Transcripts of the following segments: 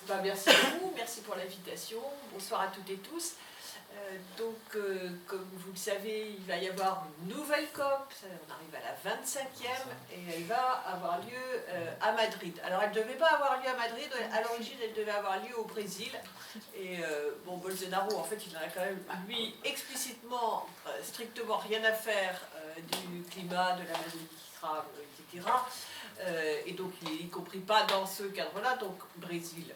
Merci à vous, merci pour l'invitation. Bonsoir à toutes et tous. Comme vous le savez, il va y avoir une nouvelle COP, on arrive à la 25e, et elle va avoir lieu à Madrid. Alors elle ne devait pas avoir lieu à Madrid, à l'origine elle devait avoir lieu au Brésil. Et Bolsonaro, en fait, il en a quand même, lui, explicitement, strictement rien à faire du climat, de l'Amazonie qui crame, etc. Et donc il n'est y compris pas dans ce cadre-là, donc Brésil,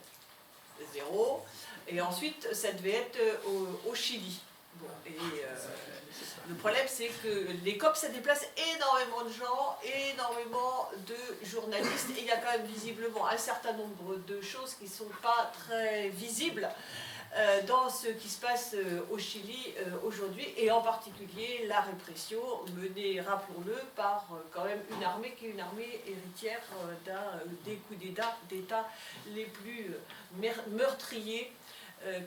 0. Et ensuite, ça devait être au Chili. Bon, le problème, c'est que les COP, ça déplace énormément de gens, énormément de journalistes, et il y a quand même visiblement un certain nombre de choses qui ne sont pas très visibles dans ce qui se passe au Chili aujourd'hui, et en particulier la répression menée, rappelons-le, par quand même une armée qui est une armée héritière des coups d'État les plus meurtriers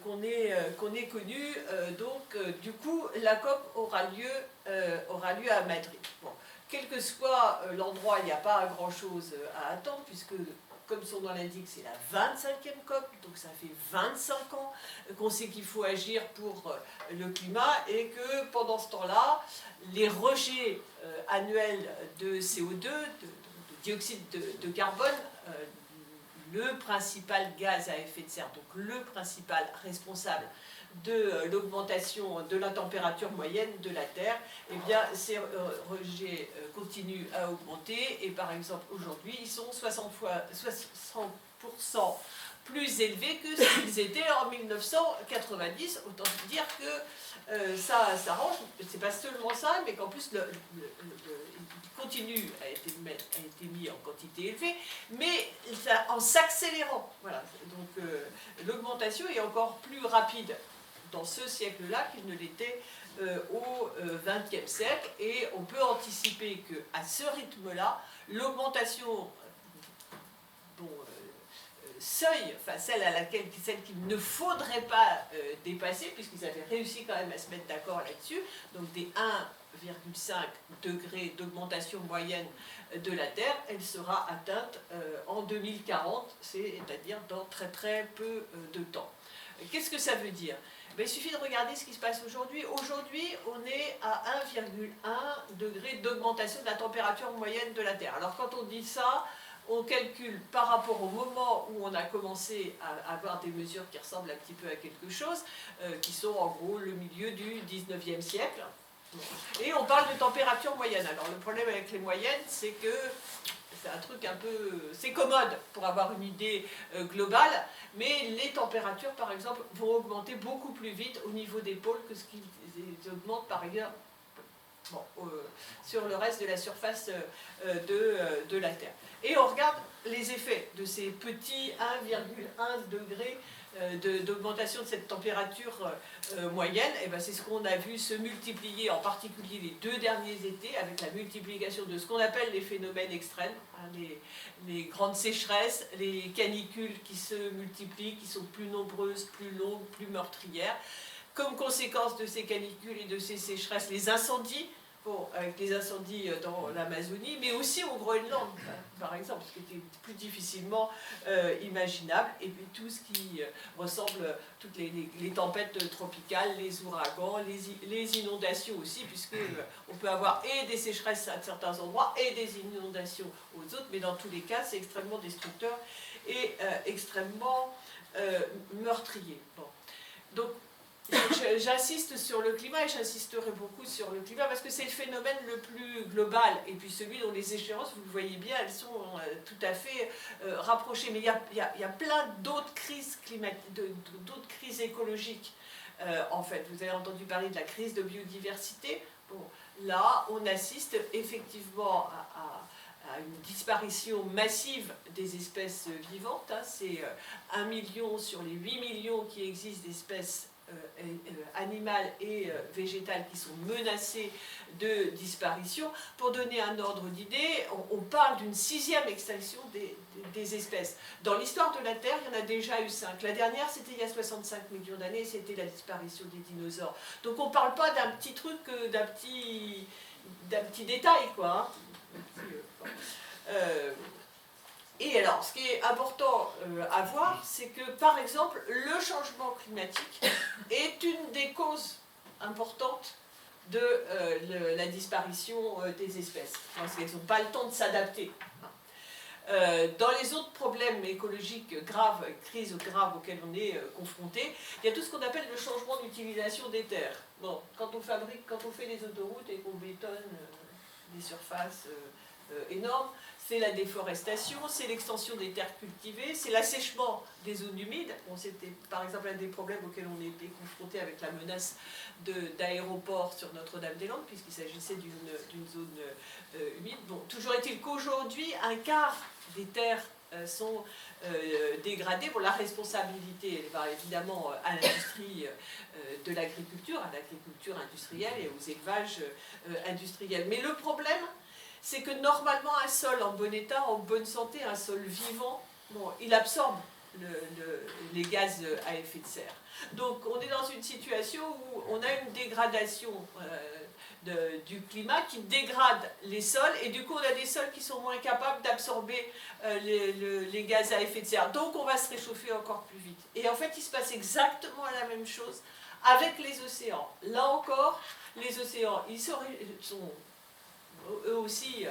qu'on ait connu. Du coup, la COP aura lieu à Madrid. Bon, quel que soit l'endroit, il n'y a pas grand-chose à attendre, puisque, comme son nom l'indique, c'est la 25e COP, donc ça fait 25 ans qu'on sait qu'il faut agir pour le climat, et que pendant ce temps-là, les rejets annuels de CO2, de dioxyde de carbone, le principal gaz à effet de serre, donc le principal responsable de l'augmentation de la température moyenne de la Terre, eh bien ces rejets continuent à augmenter, et par exemple aujourd'hui ils sont 60% plus élevés que ce qu'ils étaient en 1990, autant dire que ça range, c'est pas seulement ça, mais qu'en plus il continue à être mis en quantité élevée, mais en s'accélérant. Voilà. Donc l'augmentation est encore plus rapide dans ce siècle-là qu'il ne l'était au XXe siècle, et on peut anticiper qu'à ce rythme-là, l'augmentation seuil, enfin celle qu'il ne faudrait pas dépasser, puisqu'ils avaient réussi quand même à se mettre d'accord là-dessus, donc des 1,5 degrés d'augmentation moyenne de la Terre, elle sera atteinte en 2040, c'est-à-dire dans très très peu de temps. Qu'est-ce que ça veut dire ? Il suffit de regarder ce qui se passe aujourd'hui. Aujourd'hui, on est à 1,1 degré d'augmentation de la température moyenne de la Terre. Alors quand on dit ça, on calcule par rapport au moment où on a commencé à avoir des mesures qui ressemblent un petit peu à quelque chose, qui sont en gros le milieu du 19e siècle. Et on parle de température moyenne. Alors le problème avec les moyennes, c'est que c'est un truc un peu... c'est commode pour avoir une idée globale, mais les températures, par exemple, vont augmenter beaucoup plus vite au niveau des pôles que ce qu'ils augmentent par ailleurs sur le reste de la surface de la Terre. Et on regarde les effets de ces petits 1,1 degrés d'augmentation de cette température moyenne. Et c'est ce qu'on a vu se multiplier, en particulier les 2 derniers étés, avec la multiplication de ce qu'on appelle les phénomènes extrêmes, les grandes sécheresses, les canicules qui se multiplient, qui sont plus nombreuses, plus longues, plus meurtrières. Comme conséquence de ces canicules et de ces sécheresses, les incendies, avec les incendies dans l'Amazonie, mais aussi au Groenland, par exemple, ce qui était plus difficilement imaginable, et puis tout ce qui ressemble, toutes les tempêtes tropicales, les ouragans, les inondations aussi, puisqu'on peut avoir et des sécheresses à certains endroits et des inondations aux autres, mais dans tous les cas, c'est extrêmement destructeur et extrêmement meurtrier. Bon. Donc, j'insiste sur le climat, et j'insisterai beaucoup sur le climat parce que c'est le phénomène le plus global, et puis celui dont les échéances, vous le voyez bien, elles sont tout à fait rapprochées. Mais il y a plein d'autres crises climatiques, d'autres crises écologiques. En fait, vous avez entendu parler de la crise de biodiversité. Bon, là, on assiste effectivement à une disparition massive des espèces vivantes. C'est 1 million sur les 8 millions qui existent d'espèces animales et végétales qui sont menacées de disparition. Pour donner un ordre d'idée, on parle d'une 6e extinction des espèces. Dans l'histoire de la Terre, il y en a déjà eu 5. La dernière, c'était il y a 65 millions d'années, c'était la disparition des dinosaures. Donc on ne parle pas d'un petit truc, d'un petit détail, quoi. Et alors, ce qui est important à voir, c'est que, par exemple, le changement climatique est une des causes importantes de la disparition des espèces, parce qu'elles n'ont pas le temps de s'adapter. Dans les autres problèmes écologiques graves, crises graves auxquelles on est confronté, il y a tout ce qu'on appelle le changement d'utilisation des terres. Bon, quand on fait des autoroutes et qu'on bétonne des surfaces énormes, c'est la déforestation, c'est l'extension des terres cultivées, c'est l'assèchement des zones humides. Bon, c'était par exemple un des problèmes auxquels on était confronté avec la menace d'aéroport sur Notre-Dame-des-Landes, puisqu'il s'agissait d'une zone humide. Bon, toujours est-il qu'aujourd'hui, un quart des terres sont dégradées. Bon, la responsabilité, elle va évidemment à l'industrie de l'agriculture, à l'agriculture industrielle et aux élevages industriels. Mais le problème, c'est que normalement un sol en bon état, en bonne santé, un sol vivant, bon, il absorbe les gaz à effet de serre. Donc on est dans une situation où on a une dégradation du climat qui dégrade les sols, et du coup on a des sols qui sont moins capables d'absorber les gaz à effet de serre. Donc on va se réchauffer encore plus vite. Et en fait il se passe exactement la même chose avec les océans. Là encore, les océans, ils sont eux aussi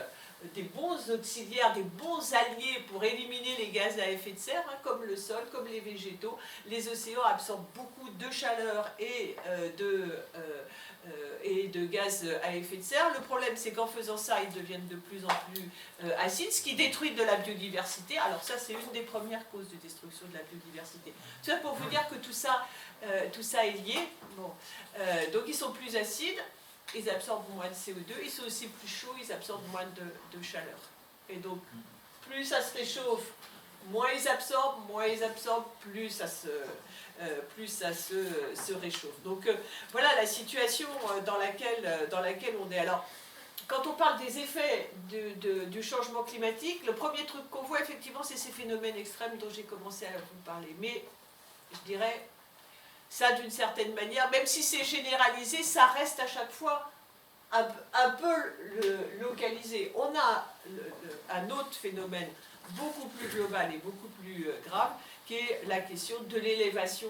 des bons auxiliaires, des bons alliés pour éliminer les gaz à effet de serre, hein, comme le sol, comme les végétaux. Les océans absorbent beaucoup de chaleur et de gaz à effet de serre. Le problème, c'est qu'en faisant ça, ils deviennent de plus en plus acides, ce qui détruit de la biodiversité. Alors ça, c'est une des premières causes de destruction de la biodiversité. Tout ça pour vous dire que tout ça est lié. Bon. Donc ils sont plus acides, ils absorbent moins de CO2, ils sont aussi plus chauds, ils absorbent moins de chaleur. Et donc, plus ça se réchauffe, moins ils absorbent, plus ça se réchauffe. Donc voilà la situation dans laquelle on est. Alors, quand on parle des effets du changement climatique, le premier truc qu'on voit effectivement, c'est ces phénomènes extrêmes dont j'ai commencé à vous parler. Mais, je dirais, ça d'une certaine manière, même si c'est généralisé, ça reste à chaque fois un peu localisé. On a un autre phénomène beaucoup plus global et beaucoup plus grave, qui est la question de l'élévation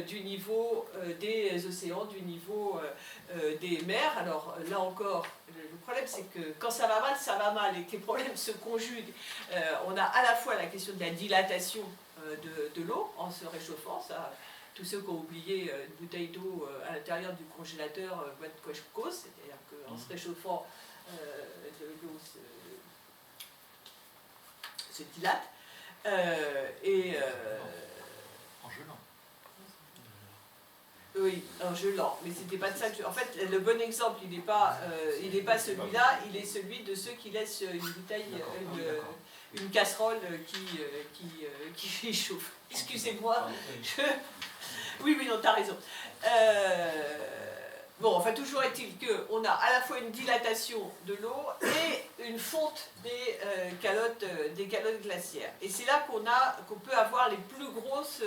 du niveau des océans, du niveau des mers. Alors là encore, le problème c'est que quand ça va mal et que les problèmes se conjuguent, on a à la fois la question de la dilatation de l'eau en se réchauffant. Ça, tous ceux qui ont oublié une bouteille d'eau à l'intérieur du congélateur voient de quoi je cause, c'est-à-dire qu'en se réchauffant, l'eau se dilate. En gelant. Oui, en gelant, mais c'était pas de ça que en fait, le bon exemple, il n'est pas celui-là, il est celui de ceux qui laissent une bouteille, une casserole qui chauffe. Excusez-moi, Oui, non, t'as raison. Bon, enfin, toujours est-il qu'on a à la fois une dilatation de l'eau et une fonte des calottes glaciaires. Et c'est là qu'on peut avoir les plus grosses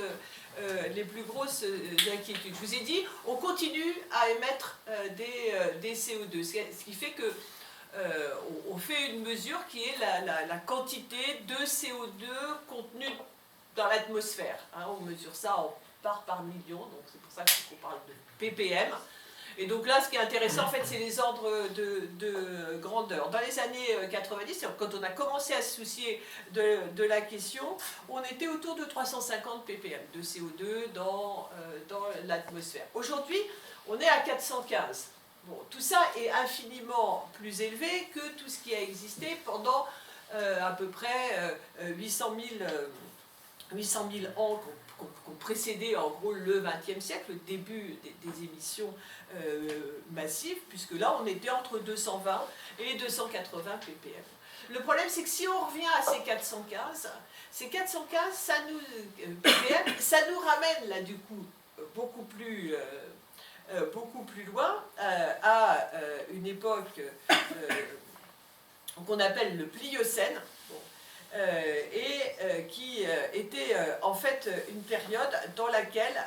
inquiétudes. Je vous ai dit, on continue à émettre des CO2, ce qui fait que on fait une mesure qui est la quantité de CO2 contenue dans l'atmosphère. Hein, on mesure ça en parts par million, donc c'est pour ça qu'on parle de ppm. Et donc là, ce qui est intéressant, en fait, c'est les ordres de grandeur. Dans les années 90, quand on a commencé à se soucier de la question, on était autour de 350 ppm de CO2 dans l'atmosphère. Aujourd'hui, on est à 415. Bon, tout ça est infiniment plus élevé que tout ce qui a existé pendant à peu près 800 000 ans qui ont précédé en gros le XXe siècle, le début des émissions massives, puisque là on était entre 220 et 280 ppm. Le problème c'est que si on revient à ces 415, ppm, ça nous ramène là du coup beaucoup plus loin, à une époque qu'on appelle le Pliocène, qui était en fait une période dans laquelle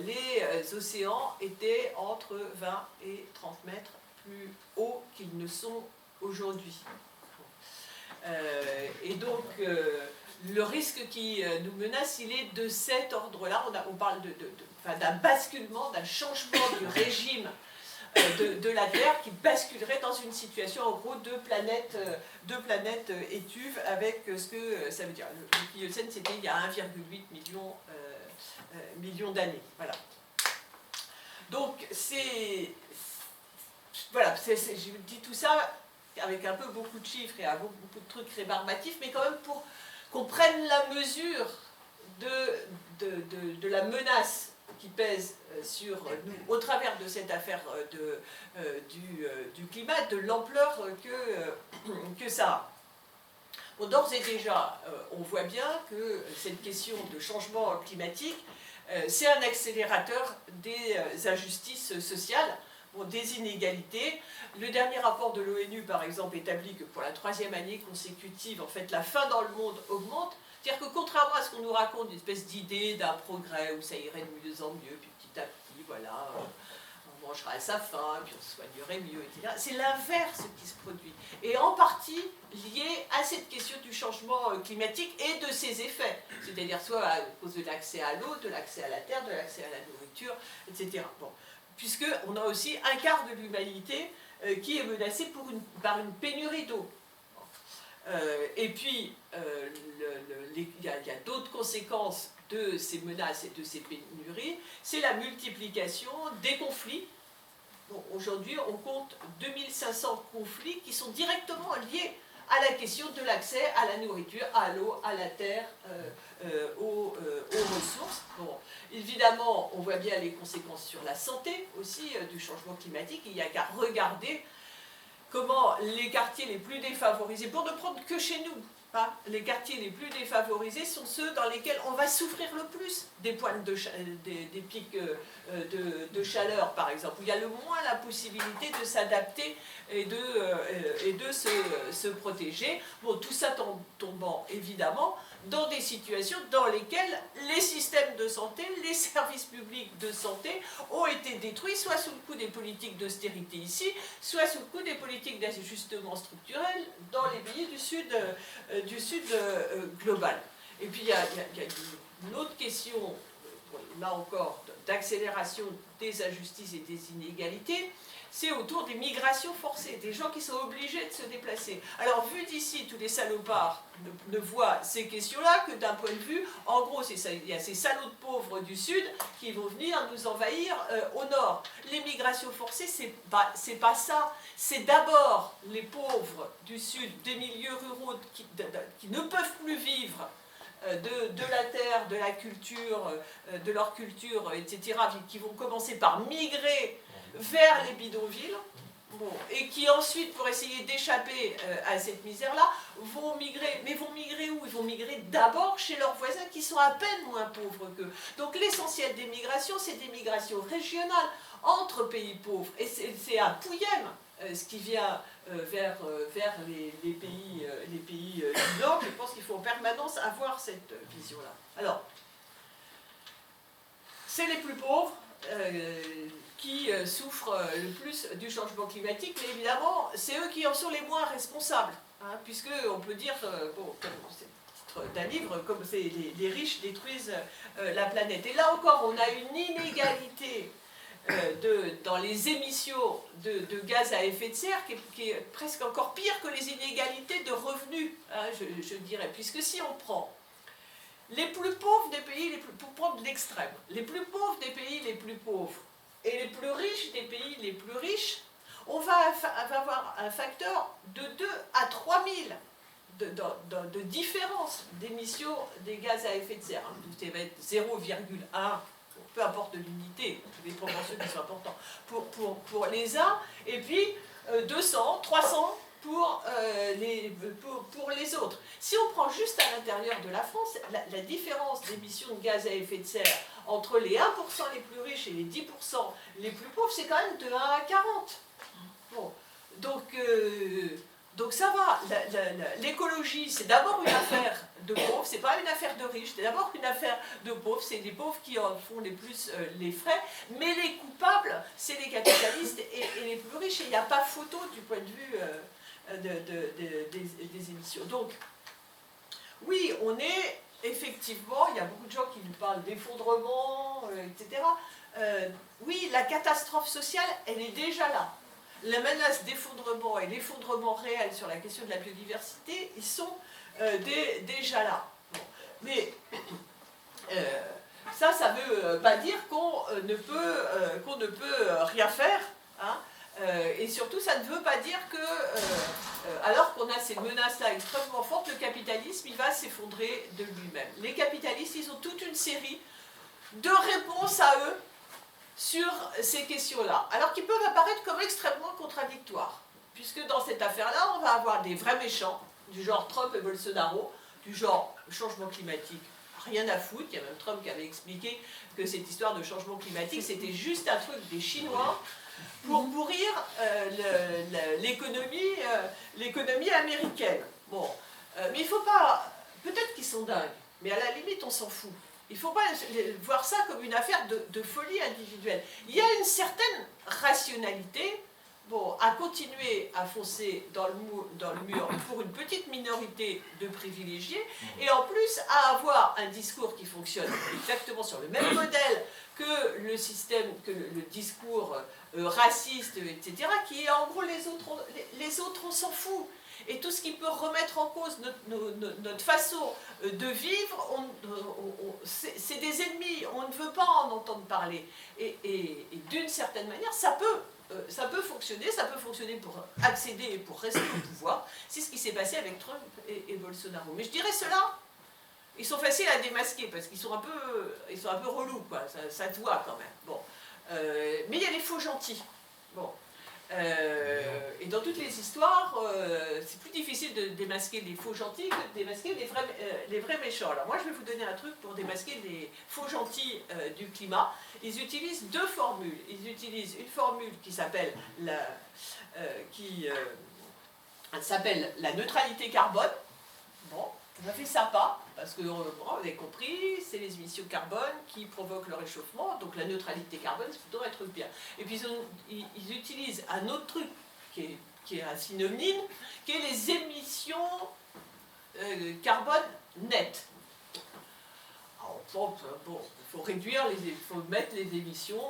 les océans étaient entre 20 et 30 mètres plus hauts qu'ils ne sont aujourd'hui. Et donc, le risque qui nous menace, il est de cet ordre-là. On parle d'un basculement, d'un changement du régime de la Terre qui basculerait dans une situation, en gros, de planète étuve, avec ce que ça veut dire. Le Pliocène, c'était il y a 1,8 million d'années. Voilà. Donc, voilà, je dis tout ça avec un peu beaucoup de chiffres et beaucoup de trucs rébarbatifs, mais quand même pour qu'on prenne la mesure de la menace qui pèse sur nous au travers de cette affaire du climat, de l'ampleur que ça a. Bon, d'ores et déjà, on voit bien que cette question de changement climatique, c'est un accélérateur des injustices sociales, bon, des inégalités. Le dernier rapport de l'ONU, par exemple, établit que pour la 3e année consécutive, en fait, la faim dans le monde augmente. C'est-à-dire que contrairement à ce qu'on nous raconte, une espèce d'idée d'un progrès où ça irait de mieux en mieux, puis petit à petit, voilà, on mangera à sa faim, puis on se soignerait mieux, etc. C'est l'inverse qui se produit. Et en partie lié à cette question du changement climatique et de ses effets. C'est-à-dire soit à cause de l'accès à l'eau, de l'accès à la terre, de l'accès à la nourriture, etc. Bon. Puisqu'on a aussi un quart de l'humanité qui est menacée par une pénurie d'eau. Et puis, il y a d'autres conséquences de ces menaces et de ces pénuries, c'est la multiplication des conflits. Bon, aujourd'hui, on compte 2500 conflits qui sont directement liés à la question de l'accès à la nourriture, à l'eau, à la terre, aux ressources. Bon, évidemment, on voit bien les conséquences sur la santé aussi du changement climatique. Il n'y a qu'à regarder comment les quartiers les plus défavorisés, pour ne prendre que chez nous, hein, les quartiers les plus défavorisés sont ceux dans lesquels on va souffrir le plus des pointes des pics de chaleur, par exemple, où il y a le moins la possibilité de s'adapter et de se protéger. Bon, tout ça tombant évidemment dans des situations dans lesquelles les systèmes de santé, les services publics de santé ont été détruits, soit sous le coup des politiques d'austérité ici, soit sous le coup des politiques d'ajustement structurel dans les pays du sud global. Et puis il y a une autre question, là encore, d'accélération des injustices et des inégalités, c'est autour des migrations forcées, des gens qui sont obligés de se déplacer. Alors, vu d'ici, tous les salopards ne voient ces questions-là que d'un point de vue, en gros, il y a ces salauds de pauvres du Sud qui vont venir nous envahir au Nord. Les migrations forcées, c'est pas ça. C'est d'abord les pauvres du Sud, des milieux ruraux qui ne peuvent plus vivre de la terre, de la culture, de leur culture, etc., qui vont commencer par migrer vers les bidonvilles, bon, et qui ensuite, pour essayer d'échapper à cette misère-là, vont migrer. Mais vont migrer où? Ils vont migrer d'abord chez leurs voisins qui sont à peine moins pauvres qu'eux. Donc l'essentiel des migrations, c'est des migrations régionales entre pays pauvres. Et c'est à Pouillem, ce qui vient vers les pays du Nord. Je pense qu'il faut en permanence avoir cette vision-là. Alors, c'est les plus pauvres qui souffrent le plus du changement climatique, mais évidemment, c'est eux qui en sont les moins responsables, hein, puisque on peut dire, bon, c'est le titre d'un livre, comme c'est les riches détruisent la planète. Et là encore, on a une inégalité dans les émissions de gaz à effet de serre qui est presque encore pire que les inégalités de revenus, hein, je dirais, puisque si on prend les plus pauvres des pays, pour prendre l'extrême, les plus pauvres des pays les plus pauvres et les plus riches des pays les plus riches, on va avoir un facteur de 2 à 3 000 de différence d'émissions des gaz à effet de serre. Ça va être 0,1, peu importe l'unité, les proportions qui sont importantes, pour les uns, et puis 200, 300 pour les autres. Si on prend juste à l'intérieur de la France, la différence d'émissions de gaz à effet de serre entre les 1% les plus riches et les 10% les plus pauvres, c'est quand même de 1 à 40. Bon, donc ça va. L'écologie, c'est d'abord une affaire de pauvres, c'est pas une affaire de riches, c'est d'abord une affaire de pauvres, c'est les pauvres qui en font les plus les frais, mais les coupables, c'est les capitalistes et les plus riches, et il n'y a pas photo du point de vue des émissions. Donc, oui, on est effectivement, il y a beaucoup de gens qui nous parlent d'effondrement, etc. Oui, la catastrophe sociale, elle est déjà là. La menace d'effondrement et l'effondrement réel sur la question de la biodiversité, ils sont déjà là. Bon. Mais ça ne veut pas dire qu'on ne peut rien faire. Hein. Et surtout, ça ne veut pas dire que, alors qu'on a ces menaces-là extrêmement fortes, le capitalisme, il va s'effondrer de lui-même. Les capitalistes, ils ont toute une série de réponses à eux sur ces questions-là, alors qu'ils peuvent apparaître comme extrêmement contradictoires. Puisque dans cette affaire-là, on va avoir des vrais méchants, du genre Trump et Bolsonaro, du genre changement climatique, rien à foutre. Il y a même Trump qui avait expliqué que cette histoire de changement climatique, c'était juste un truc des Chinois pour pourrir l'économie américaine. Bon, mais il ne faut pas... Peut-être qu'ils sont dingues, mais à la limite, on s'en fout. Il ne faut pas voir ça comme une affaire de folie individuelle. Il y a une certaine rationalité à continuer à foncer dans le mur pour une petite minorité de privilégiés, et en plus à avoir un discours qui fonctionne exactement sur le même modèle que le système, que le discours raciste, etc., qui est en gros les autres on s'en fout. Et tout ce qui peut remettre en cause notre façon de vivre, c'est des ennemis, on ne veut pas en entendre parler. Et d'une certaine manière, ça peut fonctionner pour accéder et pour rester au pouvoir. C'est ce qui s'est passé avec Trump et Bolsonaro. Mais je dirais ceux-là, ils sont faciles à démasquer parce qu'ils sont un peu relous, quoi. Ça se voit quand même. Bon. Mais il y a les faux gentils. Bon. Et dans toutes les histoires, c'est plus difficile de démasquer les faux gentils que de démasquer les vrais méchants. Alors moi, je vais vous donner un truc pour démasquer les faux gentils du climat. Ils utilisent deux formules. Ils utilisent une formule qui s'appelle la neutralité carbone. Bon, ça fait sympa, parce que, vous avez compris, c'est les émissions carbone qui provoquent le réchauffement, donc la neutralité carbone, c'est plutôt un truc bien. Et puis ils utilisent un autre truc qui est un synonyme, qui est les émissions carbone nettes. Alors, bon, il faut mettre les émissions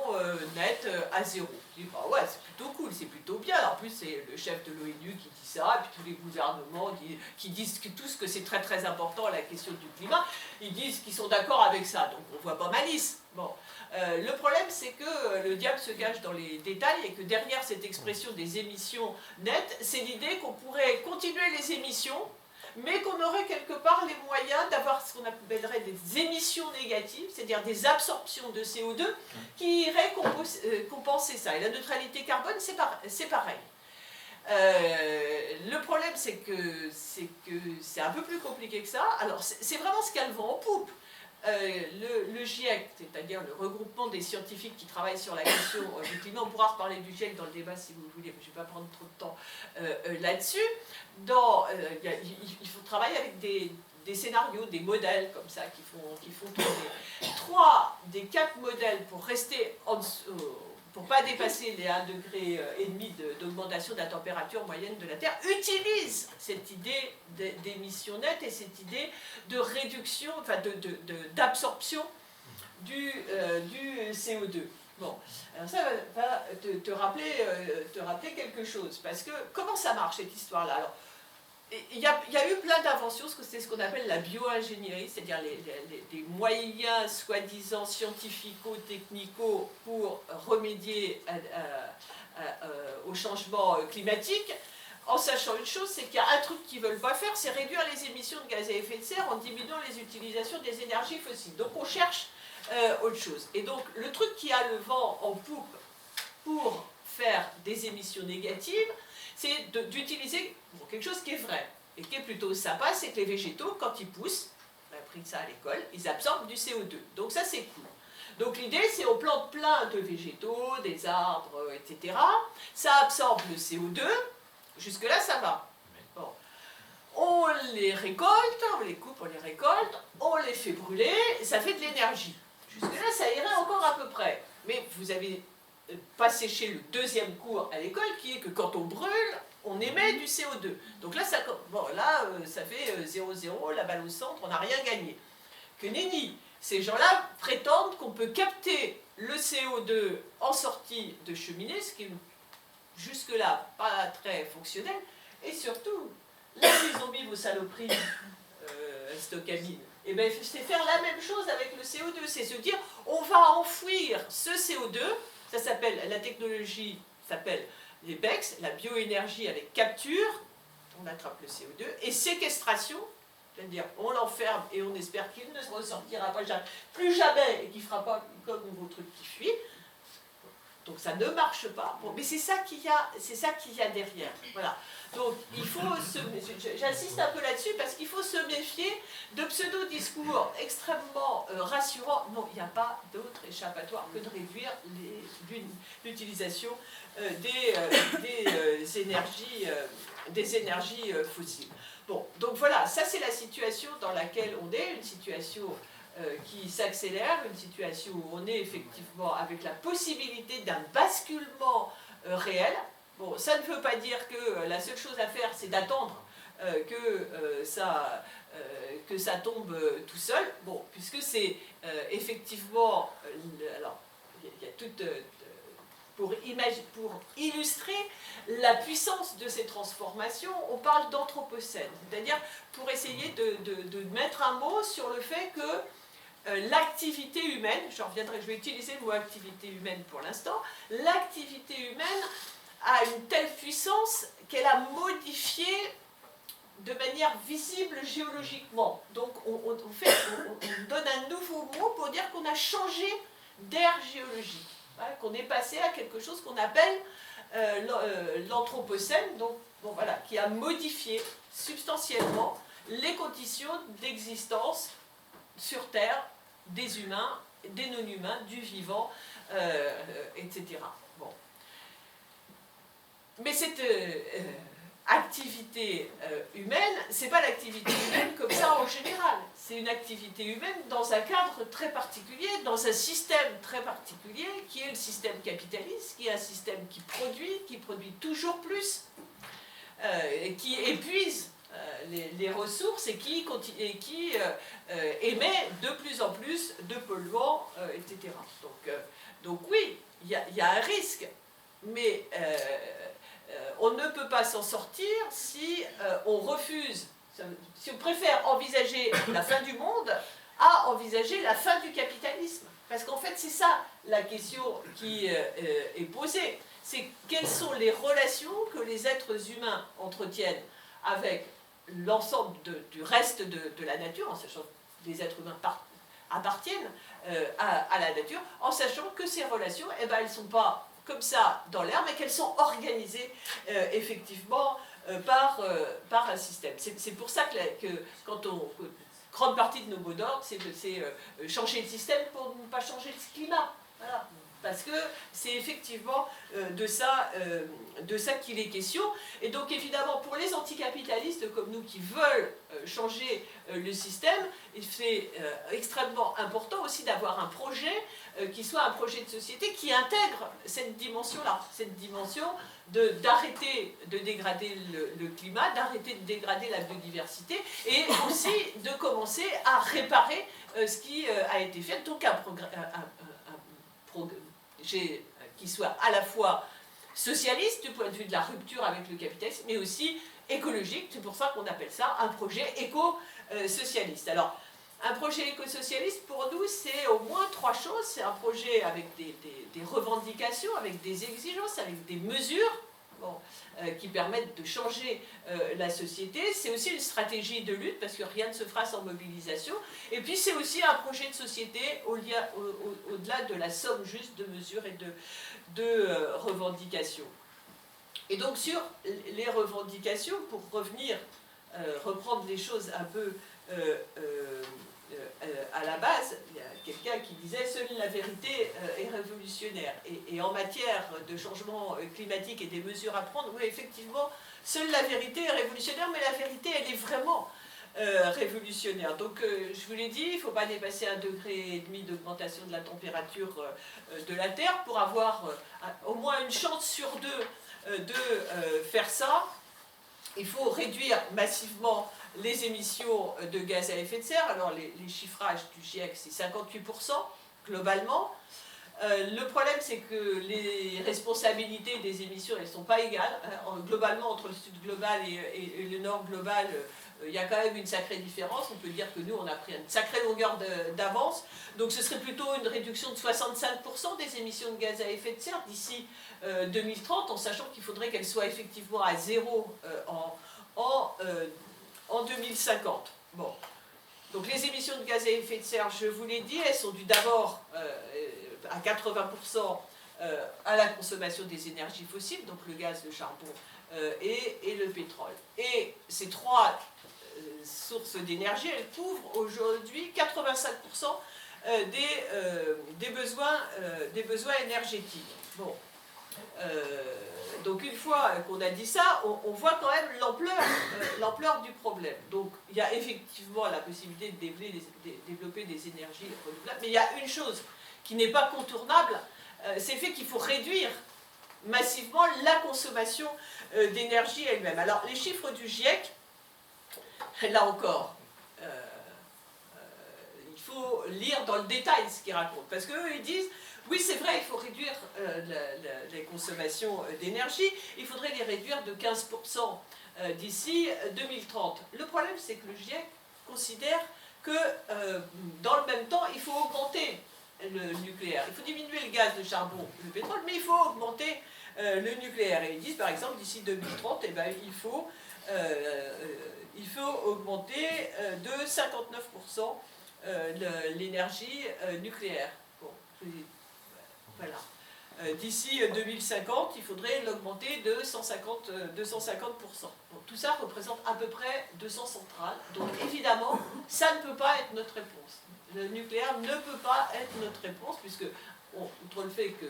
nettes à zéro. Je dis, bah ouais, c'est plutôt cool, c'est plutôt bien. En plus, c'est le chef de l'ONU qui dit ça, et puis tous les gouvernements qui disent tous que c'est très très important la question du climat, ils disent qu'ils sont d'accord avec ça, donc on voit pas malice. Bon. Le problème, c'est que le diable se cache dans les détails, et que derrière cette expression des émissions nettes, c'est l'idée qu'on pourrait continuer les émissions, mais qu'on aurait quelque part les moyens d'avoir ce qu'on appellerait des émissions négatives, c'est-à-dire des absorptions de CO2 qui iraient compenser ça. Et la neutralité carbone, c'est pareil. Le problème, c'est que c'est un peu plus compliqué que ça. Alors, c'est vraiment ce qu'elle vend en poupe. Le GIEC, c'est-à-dire le regroupement des scientifiques qui travaillent sur la question du climat, on pourra reparler du GIEC dans le débat si vous voulez, mais je ne vais pas prendre trop de temps là-dessus. Il faut travailler avec des scénarios, des modèles comme ça qui font tourner. 3 des 4 modèles pour rester pour ne pas dépasser les 1,5 degré d'augmentation de la température moyenne de la Terre, utilisent cette idée d'émission nette et cette idée de réduction, enfin d'absorption du CO2. Bon, alors ça va te rappeler quelque chose, parce que comment ça marche cette histoire-là? Alors, il y a eu plein d'inventions, c'est ce qu'on appelle la bio-ingénierie, c'est-à-dire les moyens soi-disant scientifico-technicaux pour remédier au changement climatique, en sachant une chose, c'est qu'il y a un truc qu'ils ne veulent pas faire, c'est réduire les émissions de gaz à effet de serre en diminuant les utilisations des énergies fossiles. Donc on cherche autre chose. Et donc le truc qui a le vent en poupe pour faire des émissions négatives, c'est d'utiliser quelque chose qui est vrai et qui est plutôt sympa, c'est que les végétaux, quand ils poussent, on a appris ça à l'école, ils absorbent du CO2. Donc ça, c'est cool. Donc l'idée, c'est on plante plein de végétaux, des arbres, etc. Ça absorbe le CO2, jusque-là, ça va. Bon. On les récolte, on les coupe, on les récolte, on les fait brûler, ça fait de l'énergie. Jusque-là, ça irait encore à peu près. Mais vous avez pas séché le deuxième cours à l'école, qui est que quand on brûle, on émet du CO2. Donc là, ça fait 0,0, la balle au centre, on n'a rien gagné. Que nenni, ces gens-là prétendent qu'on peut capter le CO2 en sortie de cheminée, ce qui est jusque-là pas très fonctionnel, et surtout, là où ils ont mis vos saloperies stockamine, et bien c'est faire la même chose avec le CO2, c'est se dire on va enfouir ce CO2, ça s'appelle, la technologie s'appelle les BECS, la bioénergie avec capture, on attrape le CO2, et séquestration, c'est-à-dire on l'enferme et on espère qu'il ne se ressortira pas plus jamais et qu'il ne fera pas comme vos trucs qui fuient. Donc ça ne marche pas, bon, mais c'est ça qu'il y a derrière. Voilà. Donc il faut j'insiste un peu là-dessus parce qu'il faut se méfier de pseudo-discours extrêmement rassurants. Non, il n'y a pas d'autre échappatoire que de réduire l'utilisation des énergies fossiles. Bon, donc voilà, ça c'est la situation dans laquelle on est, une situation qui s'accélère, une situation où on est effectivement avec la possibilité d'un basculement réel. Bon, ça ne veut pas dire que la seule chose à faire, c'est d'attendre que ça tombe tout seul. Bon, puisque c'est effectivement... alors, il y a toute... pour illustrer la puissance de ces transformations, on parle d'anthropocène. C'est-à-dire pour essayer de mettre un mot sur le fait que l'activité humaine, je vais utiliser le mot activité humaine pour l'instant, l'activité humaine a une telle puissance qu'elle a modifié de manière visible géologiquement. Donc on donne un nouveau mot pour dire qu'on a changé d'ère géologique, hein, qu'on est passé à quelque chose qu'on appelle l'anthropocène, donc bon, voilà, qui a modifié substantiellement les conditions d'existence sur Terre des humains, des non-humains, du vivant, etc. Bon. Mais cette activité humaine, c'est pas l'activité humaine comme ça en général. C'est une activité humaine dans un cadre très particulier, dans un système très particulier, qui est le système capitaliste, qui est un système qui produit toujours plus, qui épuise les ressources et qui émet de plus en plus de polluants, etc. Donc oui, il y a un risque, mais on ne peut pas s'en sortir si on refuse, si on préfère envisager la fin du monde à envisager la fin du capitalisme. Parce qu'en fait, c'est ça la question qui est posée. C'est quelles sont les relations que les êtres humains entretiennent avec l'ensemble du reste de la nature, en sachant que les êtres humains appartiennent à la nature, en sachant que ces relations, eh ben, elles ne sont pas comme ça dans l'air, mais qu'elles sont organisées effectivement par un système. C'est pour ça que quand grande partie de nos mots d'ordre, c'est changer le système pour ne pas changer le climat. Voilà. Parce que c'est effectivement de ça qu'il est question. Et donc évidemment, pour les anticapitalistes comme nous qui veulent changer le système, c'est extrêmement important aussi d'avoir un projet qui soit un projet de société qui intègre cette dimension-là, cette dimension d'arrêter de dégrader le climat, d'arrêter de dégrader la biodiversité et aussi de commencer à réparer ce qui a été fait. Donc un qui soit à la fois socialiste du point de vue de la rupture avec le capitalisme, mais aussi écologique. C'est pour ça qu'on appelle ça un projet éco-socialiste. Alors, un projet éco-socialiste, pour nous, c'est au moins trois choses. C'est un projet avec des revendications, avec des exigences, avec des mesures qui permettent de changer la société. C'est aussi une stratégie de lutte, parce que rien ne se fera sans mobilisation. Et puis c'est aussi un projet de société au-delà de la somme juste de mesures et de revendications. Et donc sur les revendications, pour reprendre les choses un peu à la base, il y a quelqu'un qui disait « Seule la vérité est révolutionnaire ». Et en matière de changement climatique et des mesures à prendre, oui, effectivement, seule la vérité est révolutionnaire, mais la vérité, elle est vraiment révolutionnaire. Donc, je vous l'ai dit, il ne faut pas dépasser 1,5 degré d'augmentation de la température de la Terre pour avoir au moins une chance sur deux de faire ça. Il faut réduire massivement les émissions de gaz à effet de serre. Alors, les chiffrages du GIEC, c'est 58% globalement. Le problème, c'est que les responsabilités des émissions, elles ne sont pas égales. Globalement, entre le sud global et le nord global, il y a quand même une sacrée différence. On peut dire que nous, on a pris une sacrée longueur d'avance. Donc ce serait plutôt une réduction de 65% des émissions de gaz à effet de serre d'ici 2030, en sachant qu'il faudrait qu'elles soient effectivement à zéro en 2050. Bon. Donc les émissions de gaz à effet de serre, je vous l'ai dit, elles sont dues d'abord à 80% à la consommation des énergies fossiles, donc le gaz, le charbon et le pétrole. Et ces trois sources d'énergie, elles couvrent aujourd'hui 85% des besoins énergétiques. Bon. Donc une fois qu'on a dit ça, on voit quand même l'ampleur du problème. Donc il y a effectivement la possibilité de développer des énergies renouvelables, mais il y a une chose qui n'est pas contournable, c'est le fait qu'il faut réduire massivement la consommation d'énergie elle-même. Alors les chiffres du GIEC, là encore, il faut lire dans le détail ce qu'ils racontent, parce qu'eux ils disent oui, c'est vrai, il faut réduire les consommations d'énergie, il faudrait les réduire de 15% d'ici 2030. Le problème, c'est que le GIEC considère que dans le même temps, il faut augmenter le nucléaire. Il faut diminuer le gaz, le charbon, le pétrole, mais il faut augmenter le nucléaire. Et ils disent, par exemple, d'ici 2030, eh ben, il faut augmenter de 59% l'énergie nucléaire. Bon, voilà. D'ici 2050, il faudrait l'augmenter de 150%. Donc, tout ça représente à peu près 200 centrales. Donc évidemment, ça ne peut pas être notre réponse. Le nucléaire ne peut pas être notre réponse, puisque, outre le fait que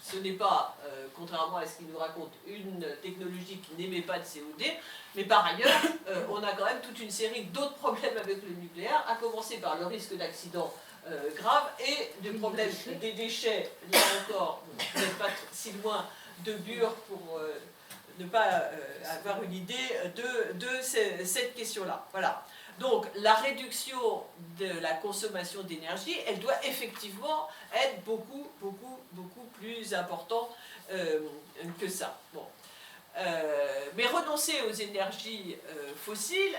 ce n'est pas, contrairement à ce qu'il nous raconte, une technologie qui n'émet pas de CO2, mais par ailleurs, on a quand même toute une série d'autres problèmes avec le nucléaire, à commencer par le risque d'accident grave et le problème des déchets, là encore, vous n'êtes pas si loin de Bure pour ne pas avoir une idée de cette question-là. Voilà. Donc la réduction de la consommation d'énergie, elle doit effectivement être beaucoup plus importante que ça. Bon. Mais renoncer aux énergies fossiles,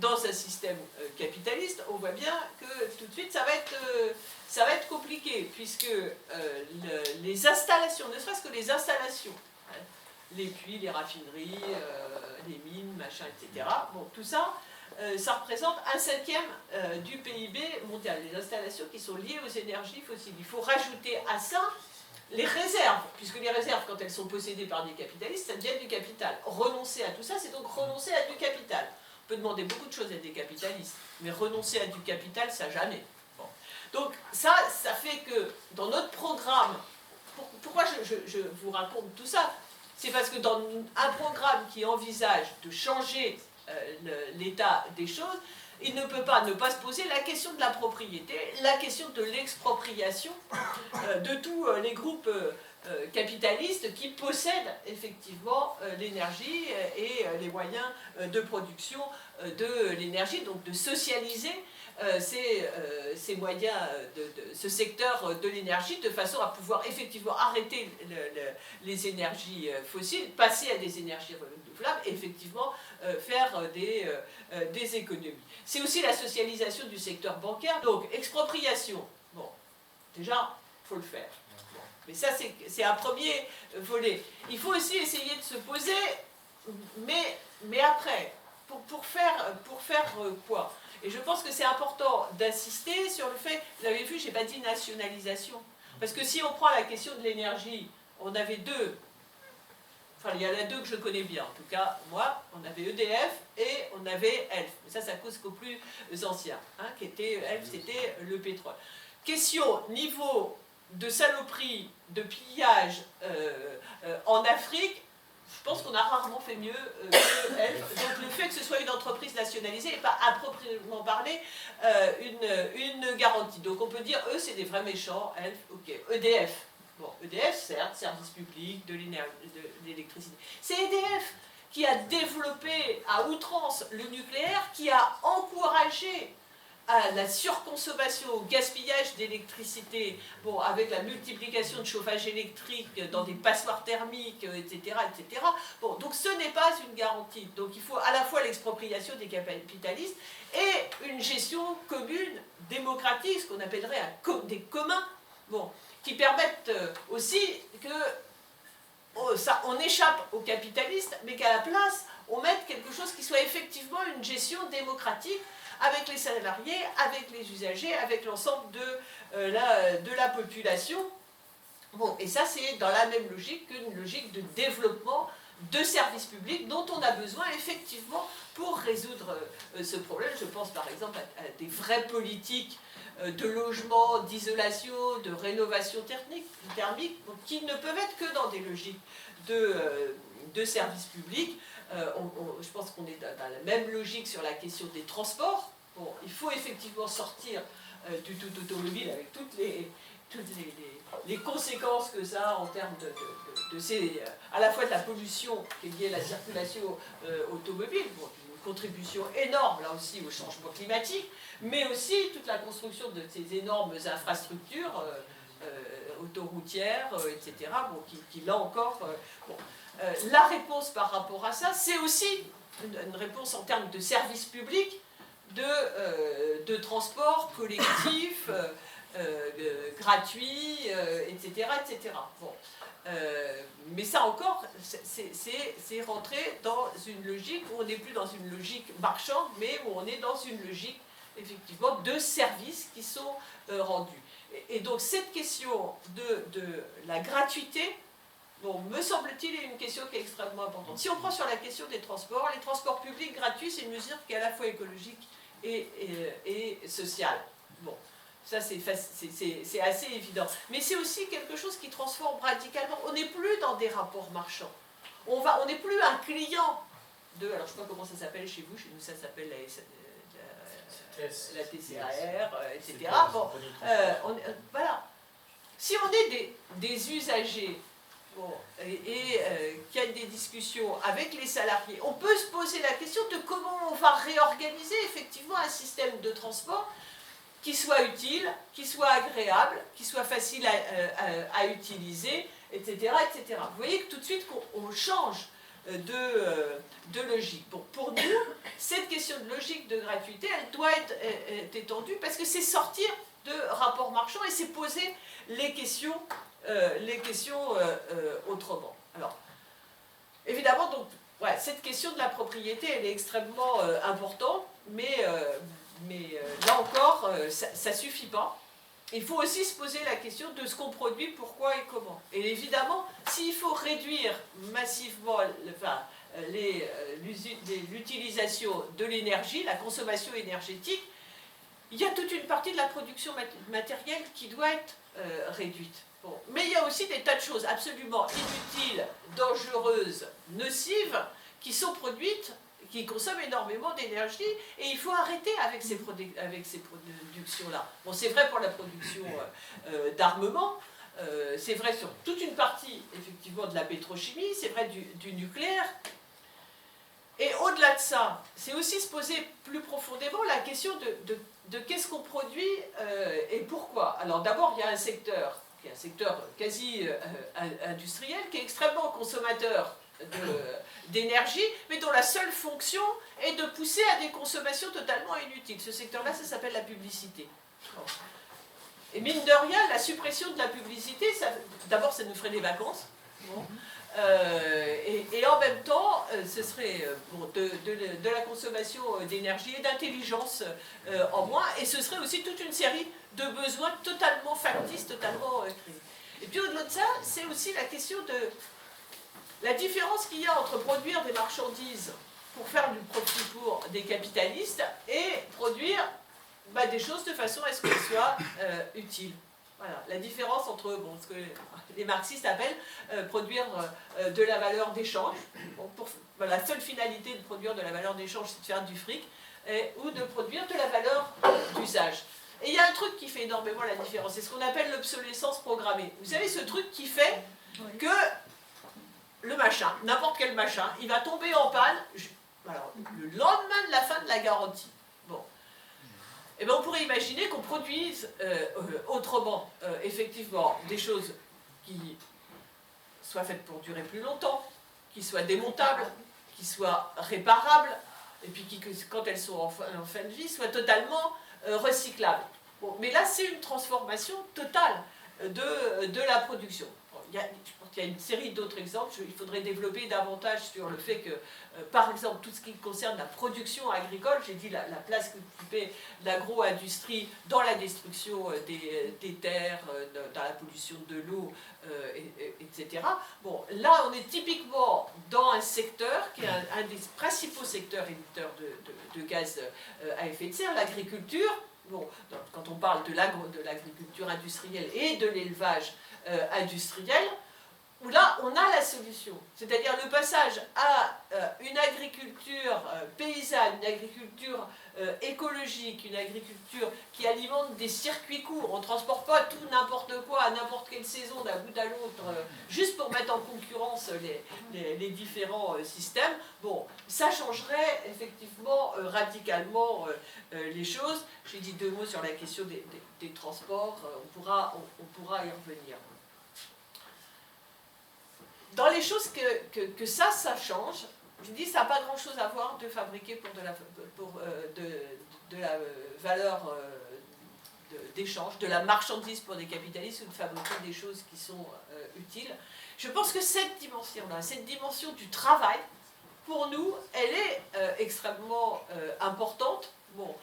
dans un système capitaliste, on voit bien que tout de suite ça va être compliqué, puisque les installations, ne serait-ce que les installations, hein, les puits, les raffineries, les mines, machin, etc., bon, tout ça, ça représente 1/5 du PIB mondial, les installations qui sont liées aux énergies fossiles. Il faut rajouter à ça les réserves, puisque les réserves, quand elles sont possédées par des capitalistes, ça devient du capital. Renoncer à tout ça, c'est donc renoncer à du capital. On peut demander beaucoup de choses à des capitalistes, mais renoncer à du capital, ça jamais. Bon. Donc ça fait que dans notre programme, pourquoi je vous raconte tout ça? C'est parce que dans un programme qui envisage de changer l'état des choses, il ne peut pas ne pas se poser la question de la propriété, la question de l'expropriation de tous les groupes capitalistes qui possèdent effectivement l'énergie et les moyens de production de l'énergie, donc de socialiser ces moyens, ce secteur de l'énergie, de façon à pouvoir effectivement arrêter les énergies fossiles, passer à des énergies renouvelables et effectivement faire des économies. C'est aussi la socialisation du secteur bancaire, donc expropriation. Bon, déjà, il faut le faire. Bon. Mais ça, c'est un premier volet. Il faut aussi essayer de se poser, mais après, pour faire quoi? Et je pense que c'est important d'insister sur le fait, vous avez vu, je n'ai pas dit nationalisation. Parce que si on prend la question de l'énergie, on avait deux, enfin il y en a deux que je connais bien, en tout cas moi, on avait EDF et on avait ELF. Mais ça cause qu'aux plus anciens, hein, qui était, ELF c'était le pétrole. Question, niveau de saloperie, de pillage en Afrique, je pense qu'on a rarement fait mieux que Elf. Donc le fait que ce soit une entreprise nationalisée et pas à proprement parler une garantie. Donc on peut dire, eux, c'est des vrais méchants, Elf, ok. EDF. Bon, EDF, certes, service public, de l'électricité. C'est EDF qui a développé à outrance le nucléaire, qui a encouragé à la surconsommation, au gaspillage d'électricité, bon, avec la multiplication de chauffage électrique dans des passoires thermiques, etc., etc. Bon, donc ce n'est pas une garantie. Donc il faut à la fois l'expropriation des capitalistes et une gestion commune, démocratique, ce qu'on appellerait des communs, bon, qui permettent aussi que on échappe aux capitalistes, mais qu'à la place, on mette quelque chose qui soit effectivement une gestion démocratique avec les salariés, avec les usagers, avec l'ensemble de la population. Bon, et ça, c'est dans la même logique qu'une logique de développement de services publics dont on a besoin effectivement pour résoudre ce problème. Je pense par exemple à des vraies politiques de logement, d'isolation, de rénovation thermique, qui ne peuvent être que dans des logiques de services publics. Je pense qu'on est dans la même logique sur la question des transports. Bon, il faut effectivement sortir du tout automobile avec toutes les conséquences que ça a en termes à la fois de la pollution qui est liée à la circulation automobile, bon, une contribution énorme là aussi au changement climatique, mais aussi toute la construction de ces énormes infrastructures autoroutières, etc., bon, qui là encore... la réponse par rapport à ça, c'est aussi une réponse en termes de services publics, de transport collectif, gratuit, etc., etc. Bon. Mais ça encore, c'est rentrer dans une logique où on n'est plus dans une logique marchande, mais où on est dans une logique, effectivement, de services qui sont rendus. Et donc cette question de la gratuité, bon, me semble-t-il, est une question qui est extrêmement importante. Si on prend sur la question des transports, les transports publics gratuits, c'est une mesure qui est à la fois écologique et sociale. Bon, ça c'est assez évident. Mais c'est aussi quelque chose qui transforme radicalement. On n'est plus dans des rapports marchands. On n'est plus un client de... Alors je ne sais pas comment ça s'appelle chez vous ça s'appelle la TCAR, etc. Bon, voilà. Si on est des usagers, bon, et qu'il y a des discussions avec les salariés, on peut se poser la question de comment on va réorganiser effectivement un système de transport qui soit utile, qui soit agréable, qui soit facile à utiliser, etc., etc. Vous voyez que tout de suite on change de logique. Bon, pour nous, cette question de logique de gratuité, elle doit être étendue parce que c'est sortir de rapports marchands et c'est poser les questions autrement. Alors, évidemment, donc, ouais, cette question de la propriété, elle est extrêmement importante, mais là encore, ça ne suffit pas. Il faut aussi se poser la question de ce qu'on produit, pourquoi et comment. Et évidemment, s'il faut réduire massivement l'utilisation de l'énergie, la consommation énergétique, il y a toute une partie de la production matérielle qui doit être réduite. Bon. Mais il y a aussi des tas de choses absolument inutiles, dangereuses, nocives, qui sont produites, qui consomment énormément d'énergie, et il faut arrêter avec ces productions-là. Bon, c'est vrai pour la production d'armement, c'est vrai sur toute une partie, effectivement, de la pétrochimie, c'est vrai du nucléaire. Et au-delà de ça, c'est aussi se poser plus profondément la question de qu'est-ce qu'on produit et pourquoi. Alors d'abord, il y a un secteur qui est un secteur quasi industriel, qui est extrêmement consommateur d'énergie, mais dont la seule fonction est de pousser à des consommations totalement inutiles. Ce secteur-là, ça s'appelle la publicité. Et mine de rien, la suppression de la publicité, d'abord, ça nous ferait des vacances. Bon. Et en même temps, ce serait bon, de la consommation d'énergie et d'intelligence en moins, et ce serait aussi toute une série de besoins totalement factices, totalement créés. Et puis au-delà de ça, c'est aussi la question de la différence qu'il y a entre produire des marchandises pour faire du profit pour des capitalistes et produire des choses de façon à ce qu'elles soient utiles. Voilà, la différence entre ce que les marxistes appellent produire de la valeur d'échange. Bon, la seule finalité de produire de la valeur d'échange, c'est de faire du fric, ou de produire de la valeur d'usage. Et il y a un truc qui fait énormément la différence, c'est ce qu'on appelle l'obsolescence programmée. Vous savez, ce truc qui fait que le machin, n'importe quel machin, il va tomber en panne alors, le lendemain de la fin de la garantie. Bon. Eh bien, on pourrait imaginer qu'on produise autrement, effectivement, des choses qui soient faites pour durer plus longtemps, qui soient démontables, qui soient réparables, et puis qui, quand elles sont en fin de vie, soient totalement recyclables. Bon, mais là, c'est une transformation totale de la production. Bon, je pense qu'il y a une série d'autres exemples. Il faudrait développer davantage sur le fait que, par exemple, tout ce qui concerne la production agricole, j'ai dit la place qu'occupait l'agro-industrie dans la destruction des terres, dans la pollution de l'eau, etc. Bon, là, on est typiquement dans un secteur qui est un des principaux secteurs émetteurs de gaz à effet de serre, l'agriculture. Bon, quand on parle de l'agriculture industrielle et de l'élevage industriel, où là, on a la solution. C'est-à-dire le passage à une agriculture paysanne, une agriculture écologique, une agriculture qui alimente des circuits courts. On ne transporte pas tout n'importe quoi à n'importe quelle saison d'un bout à l'autre, juste pour mettre en concurrence les différents systèmes. Bon, ça changerait effectivement radicalement les choses. J'ai dit 2 mots sur la question des transports, on pourra y revenir. Dans les choses que ça change, je dis ça n'a pas grand-chose à voir de fabriquer pour de la valeur d'échange, de la marchandise pour des capitalistes ou de fabriquer des choses qui sont utiles. Je pense que cette dimension-là, cette dimension du travail, pour nous, elle est extrêmement importante. Bon,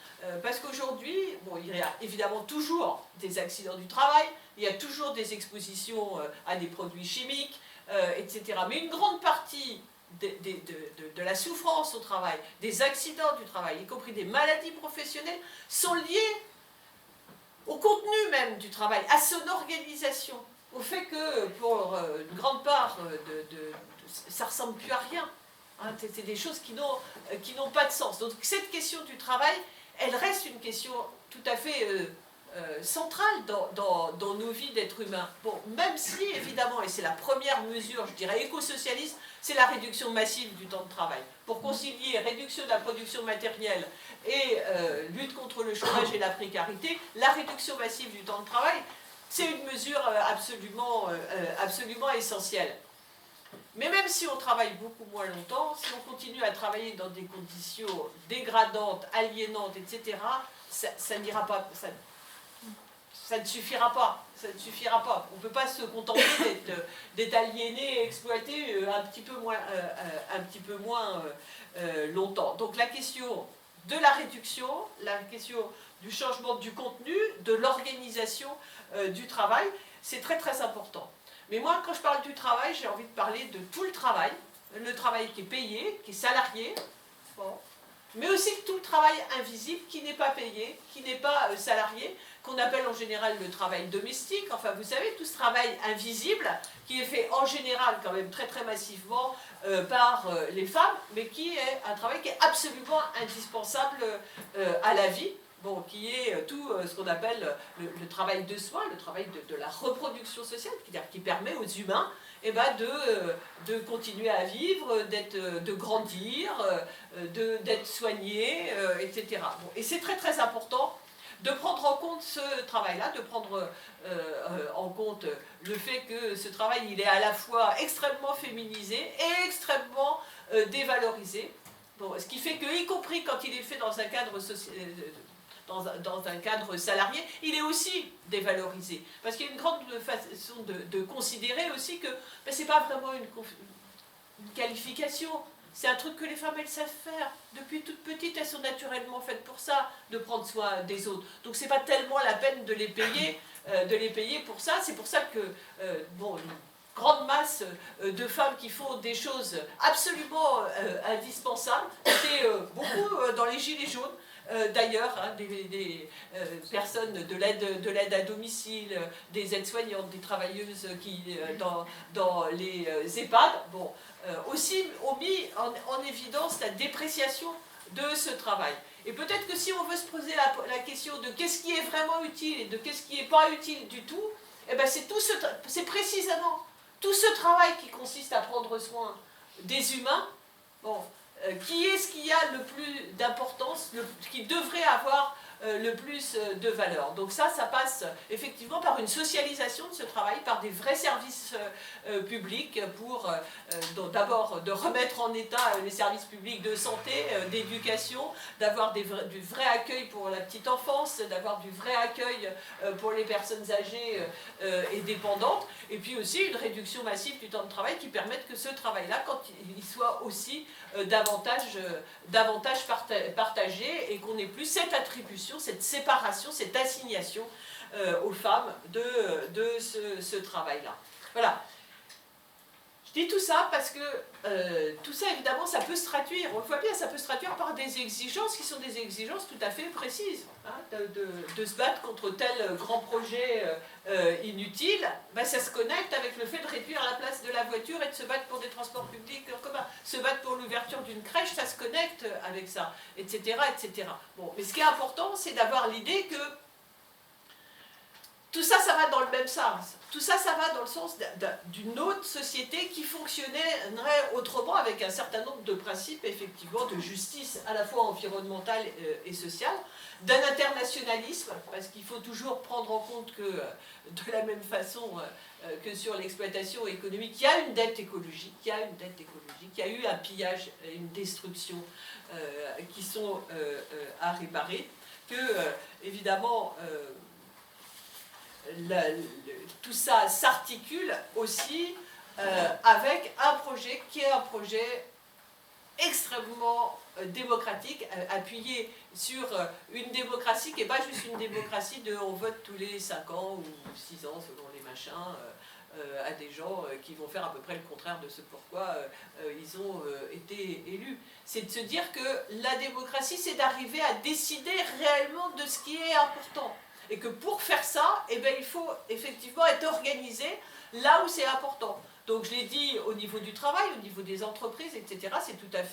parce qu'aujourd'hui, il y a évidemment toujours des accidents du travail, il y a toujours des expositions à des produits chimiques, etc. Mais une grande partie de la souffrance au travail, des accidents du travail, y compris des maladies professionnelles, sont liés au contenu même du travail, à son organisation, au fait que pour une grande part, ça ne ressemble plus à rien. Hein, c'est des choses qui n'ont pas de sens. Donc cette question du travail, elle reste une question tout à fait centrale dans nos vies d'êtres humains. Bon, même si, évidemment, et c'est la première mesure, je dirais, éco-socialiste, c'est la réduction massive du temps de travail. Pour concilier réduction de la production matérielle et lutte contre le chômage et la précarité, la réduction massive du temps de travail, c'est une mesure absolument essentielle. Mais même si on travaille beaucoup moins longtemps, si on continue à travailler dans des conditions dégradantes, aliénantes, etc., ça n'ira pas, ça ne suffira pas. Ça ne suffira pas. On ne peut pas se contenter d'être aliéné et exploité un petit peu moins longtemps. Donc la question de la réduction, la question du changement du contenu, de l'organisation du travail, c'est très très important. Mais moi, quand je parle du travail, j'ai envie de parler de tout le travail qui est payé, qui est salarié, bon, mais aussi tout le travail invisible qui n'est pas payé, qui n'est pas salarié, qu'on appelle en général le travail domestique. Enfin, vous savez, tout ce travail invisible qui est fait en général quand même très très massivement par les femmes, mais qui est un travail qui est absolument indispensable à la vie. Bon, qui est tout ce qu'on appelle le travail de soi, le travail de la reproduction sociale, c'est-à-dire qui permet aux humains de continuer à vivre, de grandir, d'être soignés, etc. Bon, et c'est très très important de prendre en compte ce travail-là, de prendre en compte le fait que ce travail il est à la fois extrêmement féminisé et extrêmement dévalorisé. Bon, ce qui fait que, y compris quand il est fait dans un cadre dans un cadre salarié, il est aussi dévalorisé. Parce qu'il y a une grande façon de considérer aussi que ce n'est pas vraiment une qualification, c'est un truc que les femmes elles savent faire. Depuis toute petite, elles sont naturellement faites pour ça, de prendre soin des autres. Donc c'est pas tellement la peine de les payer pour ça. C'est pour ça que, une grande masse de femmes qui font des choses absolument indispensables, c'est beaucoup dans les gilets jaunes, d'ailleurs, hein, des personnes de l'aide à domicile, des aides-soignantes, des travailleuses qui, dans les EHPAD, bon, aussi ont mis en évidence la dépréciation de ce travail. Et peut-être que si on veut se poser la question de qu'est-ce qui est vraiment utile et de qu'est-ce qui n'est pas utile du tout, eh ben c'est précisément tout ce travail qui consiste à prendre soin des humains, bon, qui est ce qui a le plus d'importance, qui devrait avoir le plus de valeur. Donc ça passe effectivement par une socialisation de ce travail, par des vrais services publics pour d'abord de remettre en état les services publics de santé, d'éducation, d'avoir du vrai accueil pour la petite enfance, d'avoir du vrai accueil pour les personnes âgées et dépendantes, et puis aussi une réduction massive du temps de travail qui permette que ce travail-là, quand il soit aussi davantage partagé et qu'on n'ait plus cette attribution, cette séparation, cette assignation aux femmes de ce travail-là. Voilà. Je dis tout ça parce que tout ça, évidemment, ça peut se traduire, on le voit bien, ça peut se traduire par des exigences qui sont des exigences tout à fait précises. Hein, de se battre contre tel grand projet inutile, ben, ça se connecte avec le fait de réduire la place de la voiture et de se battre pour des transports publics en commun. Se battre pour l'ouverture d'une crèche, ça se connecte avec ça, etc., etc. Bon, mais ce qui est important, c'est d'avoir l'idée que tout ça, ça va dans le même sens. Tout ça, ça va dans le sens d'une autre société qui fonctionnerait autrement avec un certain nombre de principes, effectivement, de justice à la fois environnementale et sociale, d'un internationalisme, parce qu'il faut toujours prendre en compte que, de la même façon que sur l'exploitation économique, il y a une dette écologique, il y a eu un pillage, une destruction qui sont à réparer, que, évidemment, tout ça s'articule aussi avec un projet qui est un projet extrêmement démocratique, appuyé sur une démocratie qui n'est pas juste une démocratie de on vote tous les 5 ans ou 6 ans selon les machins à des gens qui vont faire à peu près le contraire de ce pourquoi ils ont été élus. C'est de se dire que la démocratie, c'est d'arriver à décider réellement de ce qui est important. Et que pour faire ça, eh bien, il faut effectivement être organisé là où c'est important. Donc je l'ai dit au niveau du travail, au niveau des entreprises, etc., c'est tout à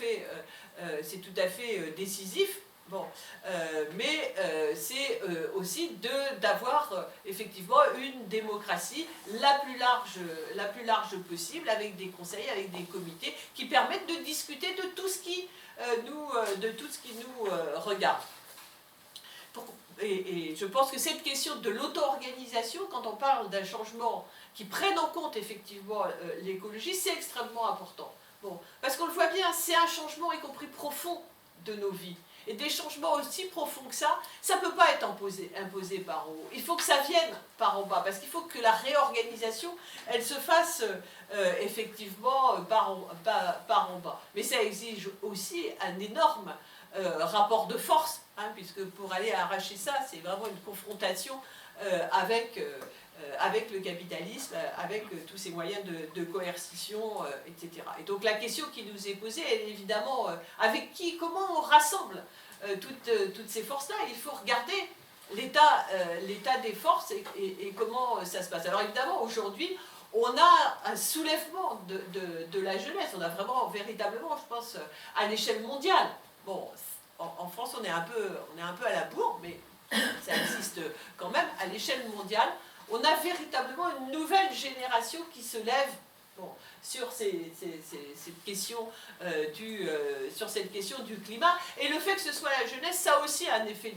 fait décisif. Bon, mais c'est aussi d'avoir effectivement une démocratie la plus large possible, avec des conseils, avec des comités, qui permettent de discuter de tout ce qui nous regarde. Et je pense que cette question de l'auto-organisation, quand on parle d'un changement qui prenne en compte effectivement l'écologie, c'est extrêmement important. Bon, parce qu'on le voit bien, c'est un changement y compris profond de nos vies. Et des changements aussi profonds que ça ne peut pas être imposé par en haut. Il faut que ça vienne par en bas, parce qu'il faut que la réorganisation, elle se fasse effectivement par en bas. Mais ça exige aussi un énorme rapport de force, hein, puisque pour aller arracher ça, c'est vraiment une confrontation avec le capitalisme, avec tous ces moyens de coercition, etc. Et donc la question qui nous est posée, elle est évidemment avec qui, comment on rassemble toutes ces forces-là. Il faut regarder l'état des forces et comment ça se passe. Alors évidemment, aujourd'hui, on a un soulèvement de la jeunesse. On a vraiment, véritablement, je pense, à l'échelle mondiale. Bon, en France, on est un peu à la bourre, mais ça existe quand même à l'échelle mondiale. On a véritablement une nouvelle génération qui se lève sur cette question du climat. Et le fait que ce soit la jeunesse, ça a aussi un effet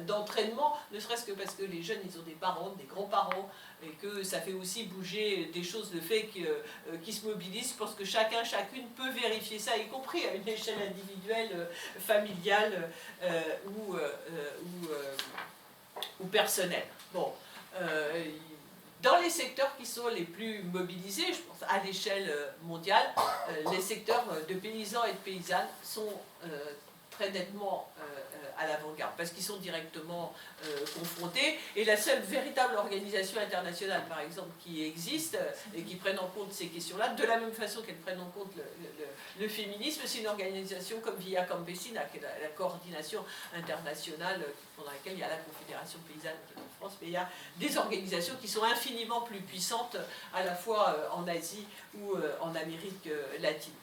d'entraînement, ne serait-ce que parce que les jeunes, ils ont des parents, des grands-parents, et que ça fait aussi bouger des choses, le fait qu'ils se mobilisent. Je pense que chacune peut vérifier ça, y compris à une échelle individuelle, familiale ou personnelle. Bon. Dans les secteurs qui sont les plus mobilisés, je pense à l'échelle mondiale, les secteurs de paysans et de paysannes sont très nettement à l'avant-garde, parce qu'ils sont directement confrontés, et la seule véritable organisation internationale, par exemple, qui existe, et qui prenne en compte ces questions-là, de la même façon qu'elle prenne en compte le féminisme, c'est une organisation comme Via Campesina, qui est la coordination internationale, dans laquelle il y a la Confédération paysanne qui est en France, mais il y a des organisations qui sont infiniment plus puissantes, à la fois en Asie ou en Amérique latine.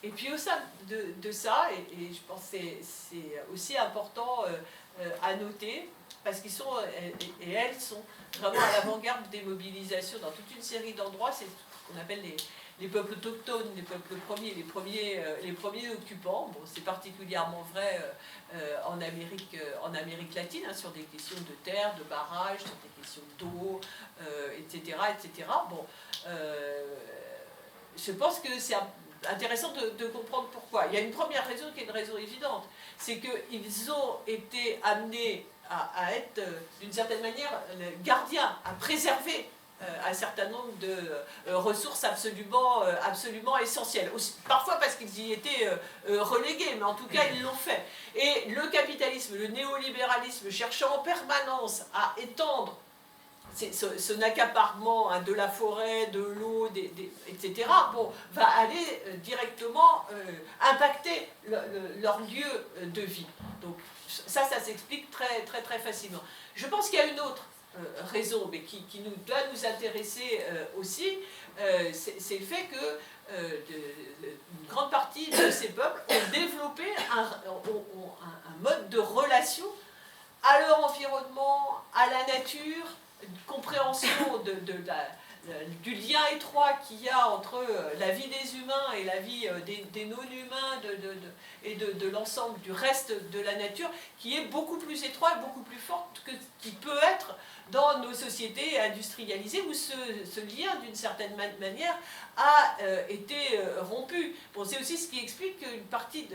Et puis au sein de ça, et je pense que c'est aussi important à noter, parce qu'ils sont, et elles sont vraiment à l'avant-garde des mobilisations dans toute une série d'endroits, c'est ce qu'on appelle les peuples autochtones, les peuples premiers, les premiers occupants. Bon, c'est particulièrement vrai en Amérique latine, hein, sur des questions de terre, de barrages, sur des questions d'eau, etc., etc. Bon, je pense que c'est intéressant de comprendre pourquoi. Il y a une première raison qui est une raison évidente, c'est qu'ils ont été amenés à être, d'une certaine manière, gardiens, à préserver un certain nombre de ressources absolument essentielles. Aussi, parfois parce qu'ils y étaient relégués, mais en tout cas ils l'ont fait. Et le capitalisme, le néolibéralisme, cherchant en permanence à étendre son accaparement, hein, de la forêt, de l'eau, etc., bon, va aller directement impacter leur lieu de vie. Donc ça s'explique très facilement. Je pense qu'il y a une autre raison, mais qui doit nous intéresser aussi, c'est le fait que une grande partie de ces peuples ont développé un mode de relation à leur environnement, à la nature, une compréhension du lien étroit qu'il y a entre la vie des humains et la vie des non-humains et de l'ensemble du reste de la nature, qui est beaucoup plus étroit et beaucoup plus forte que qui peut être dans nos sociétés industrialisées, où ce lien, d'une certaine manière, a été rompu. Bon, c'est aussi ce qui explique une partie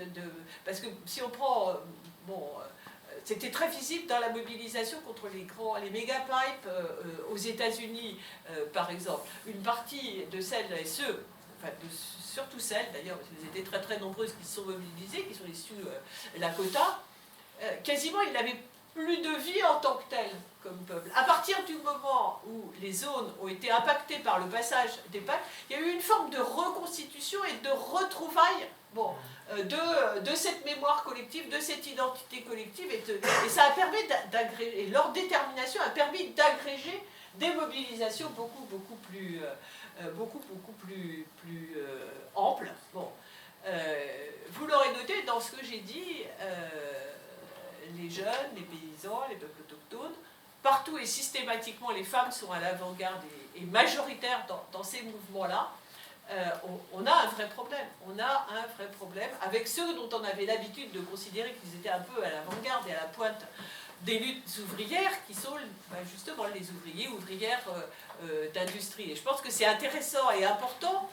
parce que si on prend... c'était très visible dans la mobilisation contre les méga-pipes aux États-Unis, par exemple. Une partie de celles et ceux, enfin surtout celles d'ailleurs, parce qu'elles étaient très nombreuses qui se sont mobilisées, qui sont issues de Lakota, quasiment ils n'avaient plus de vie en tant que telle comme peuple. À partir du moment où les zones ont été impactées par le passage des pipes, il y a eu une forme de reconstitution et de retrouvailles, bon, de cette mémoire collective, de cette identité collective, et ça a permis d'agréger, et leur détermination a permis d'agréger des mobilisations beaucoup plus amples. Bon. Vous l'aurez noté dans ce que j'ai dit, les jeunes, les paysans, les peuples autochtones, partout et systématiquement les femmes sont à l'avant-garde et majoritaires dans ces mouvements-là. On a un vrai problème. On a un vrai problème avec ceux dont on avait l'habitude de considérer qu'ils étaient un peu à l'avant-garde et à la pointe des luttes ouvrières, qui sont justement les ouvrières d'industrie. Et je pense que c'est intéressant et important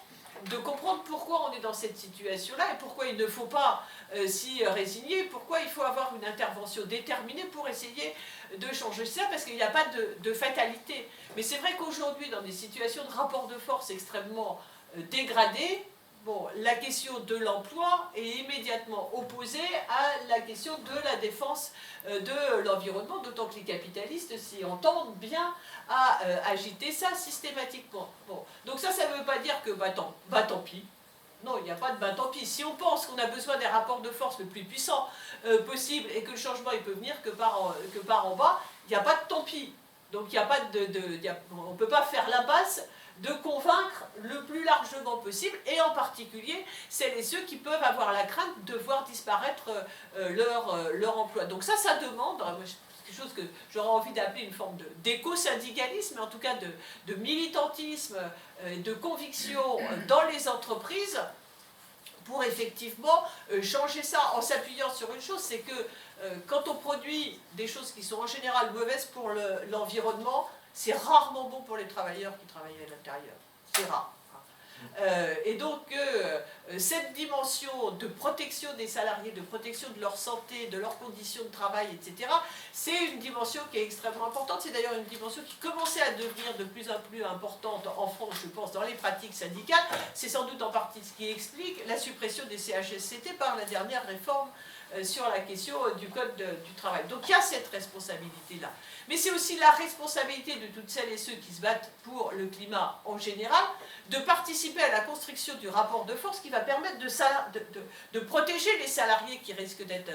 de comprendre pourquoi on est dans cette situation-là et pourquoi il ne faut pas s'y résigner, pourquoi il faut avoir une intervention déterminée pour essayer de changer ça, parce qu'il n'y a pas de fatalité. Mais c'est vrai qu'aujourd'hui, dans des situations de rapport de force extrêmement dégradées, bon, la question de l'emploi est immédiatement opposée à la question de la défense de l'environnement, d'autant que les capitalistes s'y entendent bien à agiter ça systématiquement. Bon. Donc ça ne veut pas dire que tant pis. Non, il n'y a pas de tant pis. Si on pense qu'on a besoin des rapports de force le plus puissants possible et que le changement il peut venir que par en bas, il n'y a pas de tant pis. Donc il n'y a pas on ne peut pas faire l'impasse de convaincre le plus largement possible, et en particulier celles et ceux qui peuvent avoir la crainte de voir disparaître leur emploi. Donc ça demande, quelque chose que j'aurais envie d'appeler une forme d'éco-syndicalisme, mais en tout cas de militantisme, de conviction dans les entreprises, pour effectivement changer ça en s'appuyant sur une chose, c'est que quand on produit des choses qui sont en général mauvaises pour l'environnement, c'est rarement bon pour les travailleurs qui travaillent à l'intérieur. C'est rare. Et donc, cette dimension de protection des salariés, de protection de leur santé, de leurs conditions de travail, etc., c'est une dimension qui est extrêmement importante. C'est d'ailleurs une dimension qui commençait à devenir de plus en plus importante en France, je pense, dans les pratiques syndicales. C'est sans doute en partie ce qui explique la suppression des CHSCT par la dernière réforme sur la question du code du travail. Donc il y a cette responsabilité-là. Mais c'est aussi la responsabilité de toutes celles et ceux qui se battent pour le climat en général, de participer à la construction du rapport de force qui va permettre de protéger les salariés qui risquent d'être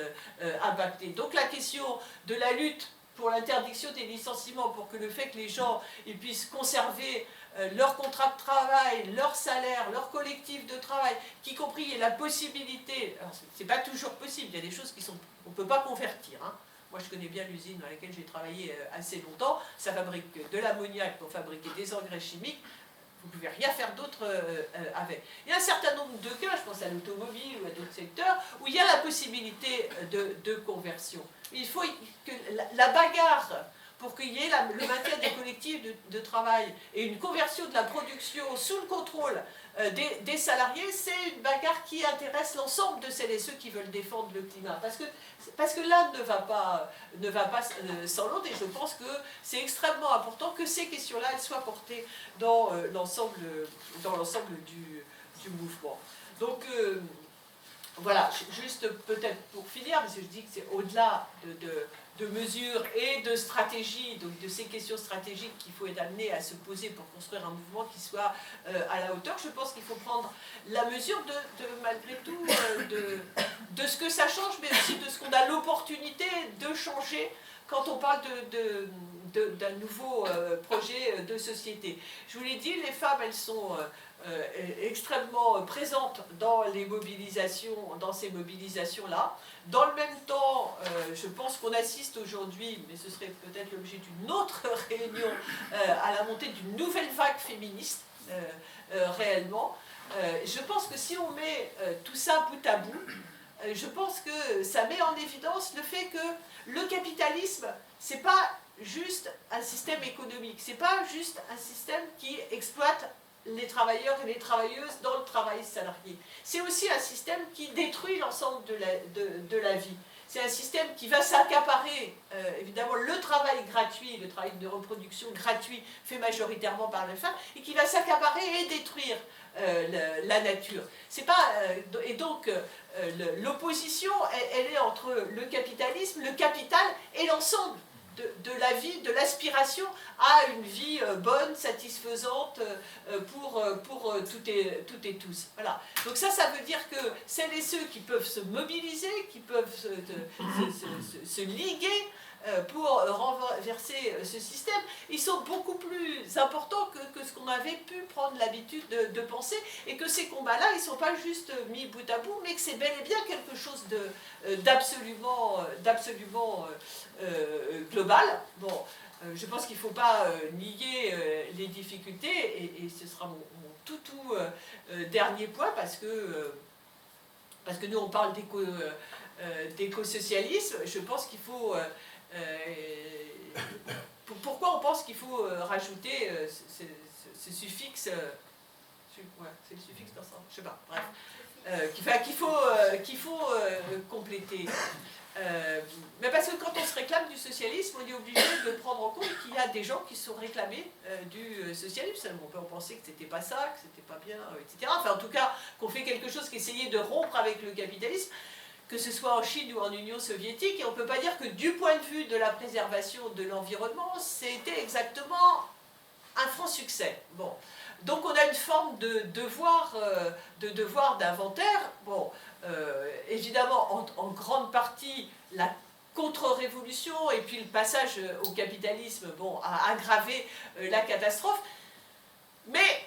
impactés. Donc la question de la lutte pour l'interdiction des licenciements, pour que le fait que les gens ils puissent conserver leur contrat de travail, leur salaire, leur collectif de travail, qu'y compris il y ait la possibilité, alors c'est pas toujours possible, il y a des choses qu'on ne peut pas convertir, hein. Moi je connais bien l'usine dans laquelle j'ai travaillé assez longtemps, ça fabrique de l'ammoniac pour fabriquer des engrais chimiques, vous ne pouvez rien faire d'autre avec. Il y a un certain nombre de cas, je pense à l'automobile ou à d'autres secteurs, où il y a la possibilité de conversion. Il faut que la bagarre pour qu'il y ait le maintien des collectifs de travail et une conversion de la production sous le contrôle des salariés, c'est une bagarre qui intéresse l'ensemble de celles et ceux qui veulent défendre le climat. Parce que l'un ne va pas sans l'autre, et je pense que c'est extrêmement important que ces questions-là elles soient portées dans l'ensemble du mouvement. Donc, voilà, juste peut-être pour finir, parce que je dis que c'est au-delà de mesures et de stratégies, donc de ces questions stratégiques qu'il faut être amené à se poser pour construire un mouvement qui soit à la hauteur. Je pense qu'il faut prendre la mesure malgré tout, de ce que ça change, mais aussi de ce qu'on a l'opportunité de changer quand on parle d'un nouveau projet de société. Je vous l'ai dit, les femmes, elles sont extrêmement présentes dans les mobilisations, dans ces mobilisations-là. Dans le même temps, je pense qu'on assiste aujourd'hui, mais ce serait peut-être l'objet d'une autre réunion, à la montée d'une nouvelle vague féministe, réellement. Je pense que si on met tout ça bout à bout, je pense que ça met en évidence le fait que le capitalisme, c'est pas juste un système économique, c'est pas juste un système qui exploite les travailleurs et les travailleuses dans le travail salarié. C'est aussi un système qui détruit l'ensemble de la vie. C'est un système qui va s'accaparer, évidemment, le travail gratuit, le travail de reproduction gratuit fait majoritairement par les femmes, et qui va s'accaparer et détruire la nature. C'est pas, et donc, l'opposition, elle est entre le capitalisme, le capital et l'ensemble de la vie, de l'aspiration à une vie bonne, satisfaisante pour toutes et tous. Voilà. Donc ça veut dire que celles et ceux qui peuvent se mobiliser, qui peuvent se liguer pour renverser ce système, ils sont beaucoup plus importants que ce qu'on avait pu prendre l'habitude de penser, et que ces combats-là, ils ne sont pas juste mis bout à bout, mais que c'est bel et bien quelque chose d'absolument global. Bon, je pense qu'il ne faut pas nier les difficultés, et ce sera mon tout dernier point, parce que nous on parle d'écosocialisme. Je pense qu'il faut... pourquoi on pense qu'il faut rajouter ce suffixe, ouais, c'est le suffixe dans ça, je sais pas, bref, qu'il faut compléter. Mais parce que quand on se réclame du socialisme, on est obligé de prendre en compte qu'il y a des gens qui se sont réclamés du socialisme. On peut en penser que c'était pas ça, que c'était pas bien, etc. Enfin, en tout cas, qu'on fait quelque chose qui essayait de rompre avec le capitalisme, que ce soit en Chine ou en Union soviétique, et on ne peut pas dire que du point de vue de la préservation de l'environnement, c'était exactement un franc succès. Bon. Donc on a une forme de devoir d'inventaire. Bon, évidemment, en grande partie, la contre-révolution et puis le passage au capitalisme, bon, a aggravé la catastrophe. Mais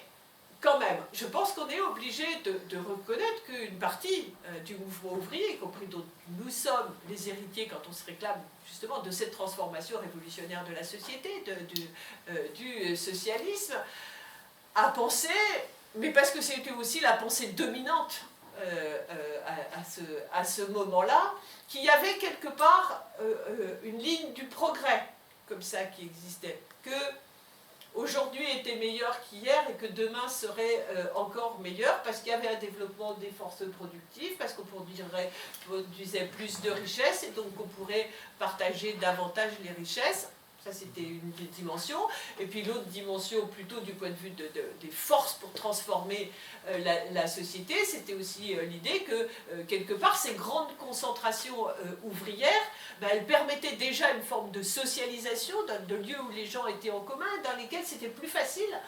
quand même, je pense qu'on est obligé de reconnaître qu'une partie du mouvement ouvrier, y compris dont nous sommes les héritiers quand on se réclame justement de cette transformation révolutionnaire de la société, du socialisme, a pensé, mais parce que c'était aussi la pensée dominante à ce moment-là, qu'il y avait quelque part une ligne du progrès, comme ça, qui existait, que aujourd'hui était meilleur qu'hier et que demain serait encore meilleur, parce qu'il y avait un développement des forces productives, parce qu'on produisait plus de richesses, et donc on pourrait partager davantage les richesses. Ça, c'était une des dimensions. Et puis l'autre dimension, plutôt du point de vue des forces pour transformer la société, c'était aussi l'idée que, quelque part, ces grandes concentrations ouvrières, ben, elles permettaient déjà une forme de socialisation, de lieux où les gens étaient en commun, dans lesquels c'était plus facile,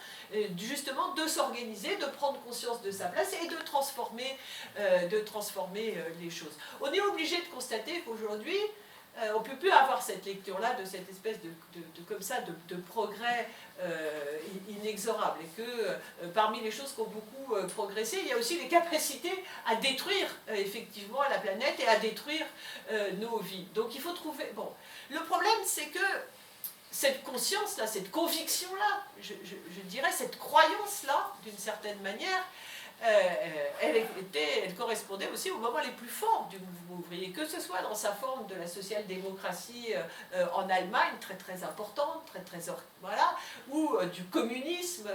justement, de s'organiser, de prendre conscience de sa place et de transformer les choses. On est obligé de constater qu'aujourd'hui, on ne peut plus avoir cette lecture-là de cette espèce comme ça, de progrès inexorable. Et que parmi les choses qui ont beaucoup progressé, il y a aussi les capacités à détruire effectivement la planète et à détruire nos vies. Donc il faut trouver... Bon, le problème c'est que cette conscience-là, cette conviction-là, je dirais cette croyance-là, d'une certaine manière, elle correspondait aussi aux moments les plus forts du mouvement ouvrier, que ce soit dans sa forme de la social-démocratie en Allemagne, très très importante, voilà, ou du communisme,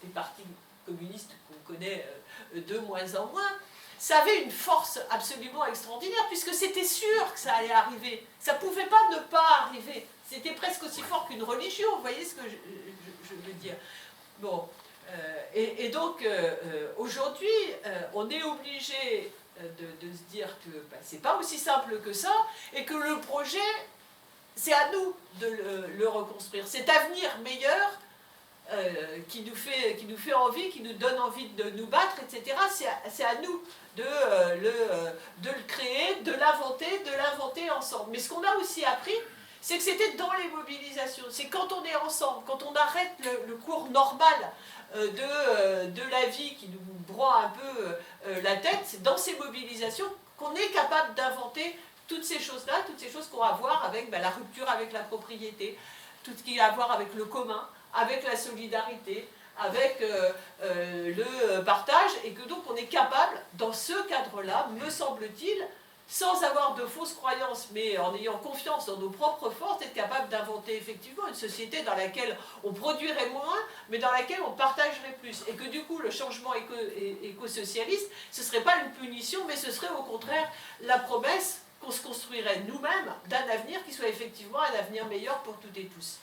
des partis communistes qu'on connaît de moins en moins. Ça avait une force absolument extraordinaire, puisque c'était sûr que ça allait arriver. Ça ne pouvait pas ne pas arriver. C'était presque aussi fort qu'une religion, vous voyez ce que je veux dire. Bon. Et donc, aujourd'hui, on est obligé de se dire que c'est pas aussi simple que ça, et que le projet, c'est à nous de le reconstruire. Cet avenir meilleur qui nous fait envie, qui nous donne envie de nous battre, etc., c'est à nous de le créer, de l'inventer ensemble. Mais ce qu'on a aussi appris, c'est que c'était dans les mobilisations, c'est quand on est ensemble, quand on arrête le cours normal de la vie qui nous broie un peu la tête, c'est dans ces mobilisations qu'on est capable d'inventer toutes ces choses-là, toutes ces choses qui ont à voir avec la rupture avec la propriété, tout ce qui a à voir avec le commun, avec la solidarité, avec le partage, et que donc on est capable, dans ce cadre-là, me semble-t-il, sans avoir de fausses croyances, mais en ayant confiance dans nos propres forces, être capable d'inventer effectivement une société dans laquelle on produirait moins, mais dans laquelle on partagerait plus. Et que du coup, le changement éco-socialiste, ce ne serait pas une punition, mais ce serait au contraire la promesse qu'on se construirait nous-mêmes d'un avenir qui soit effectivement un avenir meilleur pour toutes et tous.